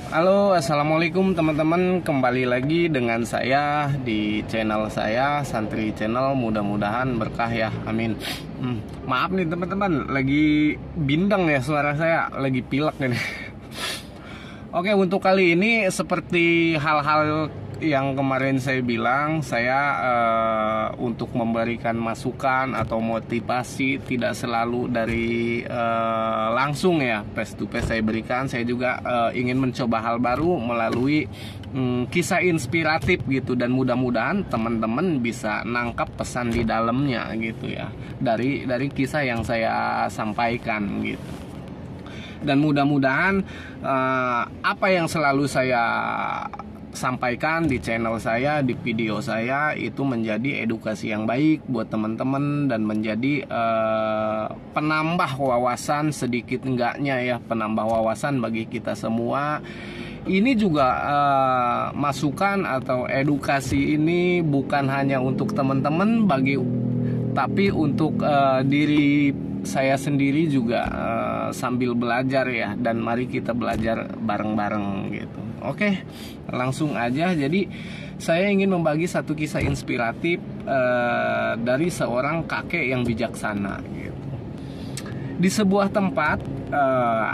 Halo, assalamualaikum teman-teman. Kembali lagi dengan saya di channel saya, Santri Channel. Mudah-mudahan berkah ya, amin. Maaf nih teman-teman, lagi bindeng ya suara saya, lagi pilek ini. Oke, untuk kali ini seperti hal-hal yang kemarin saya bilang, saya untuk memberikan masukan atau motivasi tidak selalu dari langsung ya face to face saya berikan. Saya juga ingin mencoba hal baru melalui kisah inspiratif gitu, dan mudah-mudahan teman-teman bisa nangkap pesan di dalamnya gitu ya, dari kisah yang saya sampaikan gitu. Dan mudah-mudahan apa yang selalu saya sampaikan di channel saya, di video saya, itu menjadi edukasi yang baik buat teman-teman dan menjadi penambah wawasan sedikit enggaknya ya, penambah wawasan bagi kita semua. Ini juga masukan atau edukasi ini bukan hanya untuk teman-teman tapi untuk diri saya sendiri juga sambil belajar ya, dan mari kita belajar bareng-bareng gitu. Oke, langsung aja. Jadi saya ingin membagi satu kisah inspiratif dari seorang kakek yang bijaksana gitu. Di sebuah tempat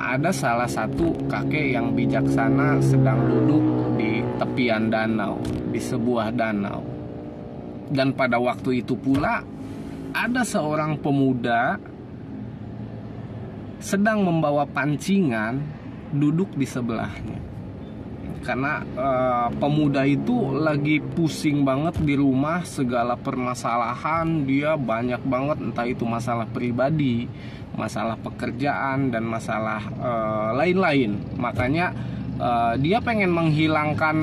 ada salah satu kakek yang bijaksana sedang duduk di tepian danau, di sebuah danau. Dan pada waktu itu pula ada seorang pemuda sedang membawa pancingan duduk di sebelahnya. Karena pemuda itu lagi pusing banget di rumah, segala permasalahan dia banyak banget, entah itu masalah pribadi, masalah pekerjaan, dan masalah lain-lain. Makanya dia pengen menghilangkan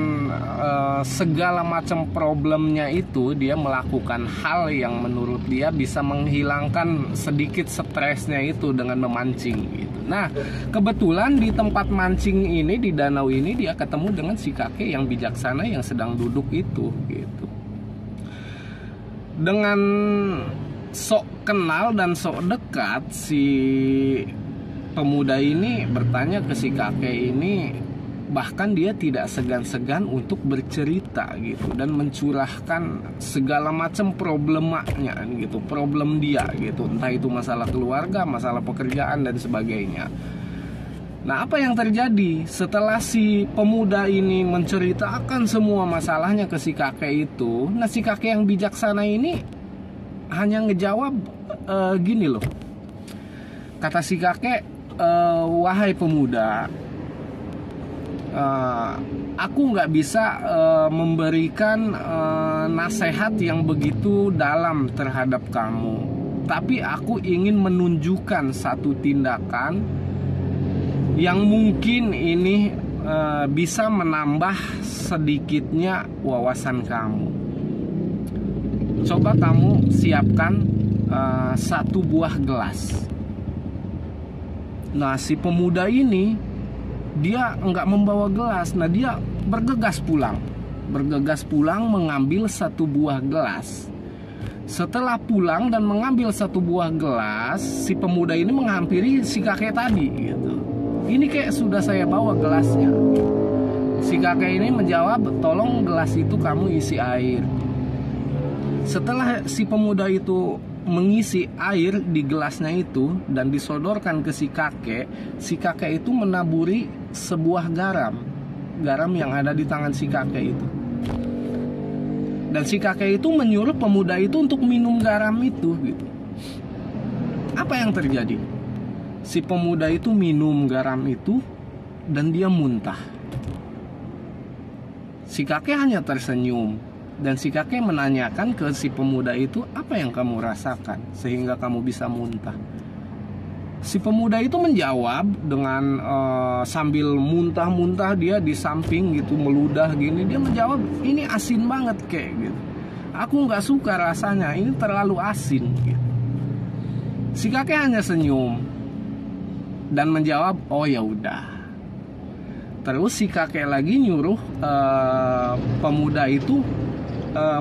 segala macam problemnya itu. Dia melakukan hal yang menurut dia bisa menghilangkan sedikit stresnya itu dengan memancing gitu. Nah, kebetulan di tempat mancing ini, di danau ini, dia ketemu dengan si kakek yang bijaksana yang sedang duduk itu gitu. Dengan sok kenal dan sok dekat, si pemuda ini bertanya ke si kakek ini. Bahkan dia tidak segan-segan untuk bercerita gitu, dan mencurahkan segala macam problemanya gitu, problem dia gitu, entah itu masalah keluarga, masalah pekerjaan, dan sebagainya. Nah, apa yang terjadi setelah si pemuda ini menceritakan semua masalahnya ke si kakek itu? Nah, si kakek yang bijaksana ini hanya ngejawab gini loh. Kata si kakek, wahai pemuda, aku nggak bisa memberikan nasihat yang begitu dalam terhadap kamu, tapi aku ingin menunjukkan satu tindakan yang mungkin ini bisa menambah sedikitnya wawasan kamu. Coba kamu siapkan satu buah gelas. Nah, si pemuda ini dia nggak membawa gelas. Nah, dia bergegas pulang mengambil satu buah gelas. Setelah pulang dan mengambil satu buah gelas, si pemuda ini menghampiri si kakek tadi gitu. Ini kayak sudah saya bawa gelasnya. Si kakek ini menjawab, tolong gelas itu kamu isi air. Setelah si pemuda itu mengisi air di gelasnya itu dan disodorkan ke si kakek itu menaburi sebuah garam yang ada di tangan si kakek itu. Dan si kakek itu menyuruh pemuda itu untuk minum garam itu gitu. Apa yang terjadi? Si pemuda itu minum garam itu dan dia muntah. Si kakek hanya tersenyum. Dan si kakek menanyakan ke si pemuda itu, apa yang kamu rasakan sehingga kamu bisa muntah? Si pemuda itu menjawab dengan sambil muntah-muntah, dia di samping gitu meludah gini. Dia menjawab, ini asin banget kayak gitu. Aku nggak suka rasanya, ini terlalu asin gitu. Si kakek hanya senyum dan menjawab, oh ya udah. Terus si kakek lagi nyuruh pemuda itu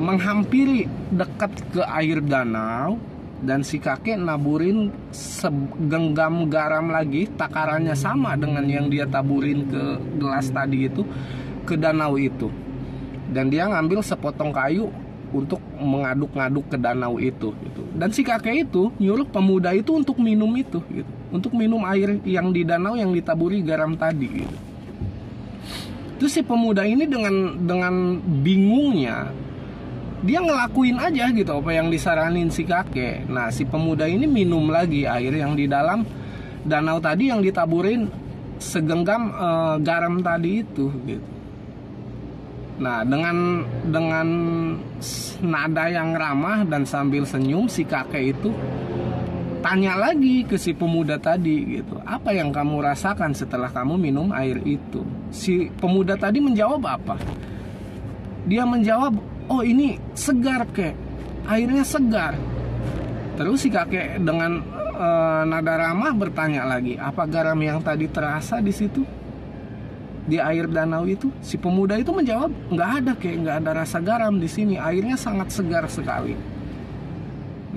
menghampiri dekat ke air danau dan si kakek naburin segenggam garam lagi, takarannya sama dengan yang dia taburin ke gelas tadi itu, ke danau itu. Dan dia ngambil sepotong kayu untuk mengaduk-ngaduk ke danau itu gitu. Dan si kakek itu nyuruh pemuda itu untuk minum itu gitu, untuk minum air yang di danau yang ditaburi garam tadi gitu. Terus si pemuda ini dengan bingungnya dia ngelakuin aja gitu apa yang disaranin si kakek. Nah, si pemuda ini minum lagi air yang di dalam danau tadi yang ditaburin segenggam garam tadi itu gitu. Nah, dengan nada yang ramah dan sambil senyum, si kakek itu tanya lagi ke si pemuda tadi gitu, apa yang kamu rasakan setelah kamu minum air itu? Si pemuda tadi menjawab apa? Dia menjawab, oh ini segar kek, airnya segar. Terus si kakek dengan nada ramah bertanya lagi, apa garam yang tadi terasa di situ, di air danau itu? Si pemuda itu menjawab, nggak ada kek, nggak ada rasa garam di sini, airnya sangat segar sekali.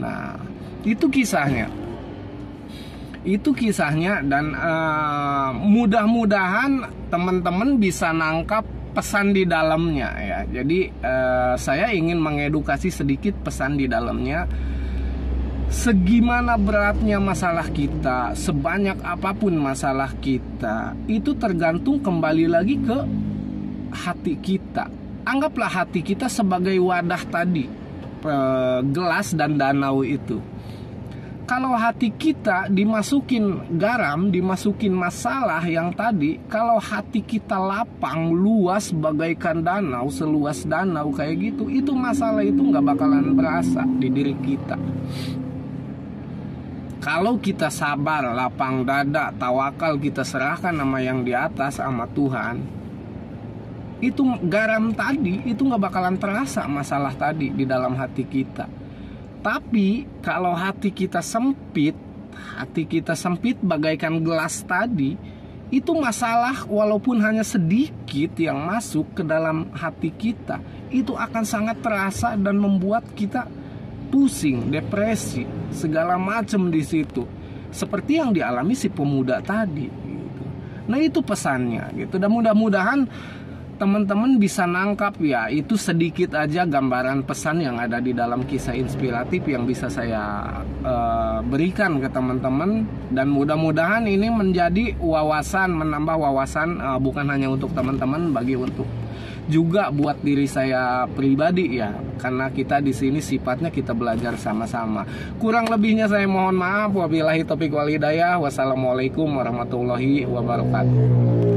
Nah, itu kisahnya. Itu kisahnya, dan mudah-mudahan teman-teman bisa nangkap pesan di dalamnya ya. Jadi saya ingin mengedukasi sedikit pesan di dalamnya. Segimana beratnya masalah kita, sebanyak apapun masalah kita, itu tergantung kembali lagi ke hati kita. Anggaplah hati kita sebagai wadah tadi, gelas dan danau itu. Kalau hati kita dimasukin garam, dimasukin masalah yang tadi, kalau hati kita lapang, luas bagaikan danau, seluas danau kayak gitu, itu masalah itu nggak bakalan berasa di diri kita. Kalau kita sabar, lapang dada, tawakal, kita serahkan sama yang di atas, sama Tuhan, itu garam tadi, itu nggak bakalan terasa masalah tadi di dalam hati kita. Tapi kalau hati kita sempit bagaikan gelas tadi, itu masalah walaupun hanya sedikit yang masuk ke dalam hati kita, itu akan sangat terasa dan membuat kita pusing, depresi, segala macam di situ. Seperti yang dialami si pemuda tadi gitu. Nah, itu pesannya gitu. Dan mudah-mudahan teman-teman bisa nangkap ya, itu sedikit aja gambaran pesan yang ada di dalam kisah inspiratif yang bisa saya berikan ke teman-teman. Dan mudah-mudahan ini menjadi wawasan, menambah wawasan bukan hanya untuk teman-teman, bagi untuk juga buat diri saya pribadi ya, karena kita di sini sifatnya kita belajar sama-sama. Kurang lebihnya saya mohon maaf. Wabillahi taufiq wal hidayah. Wassalamualaikum warahmatullahi wabarakatuh.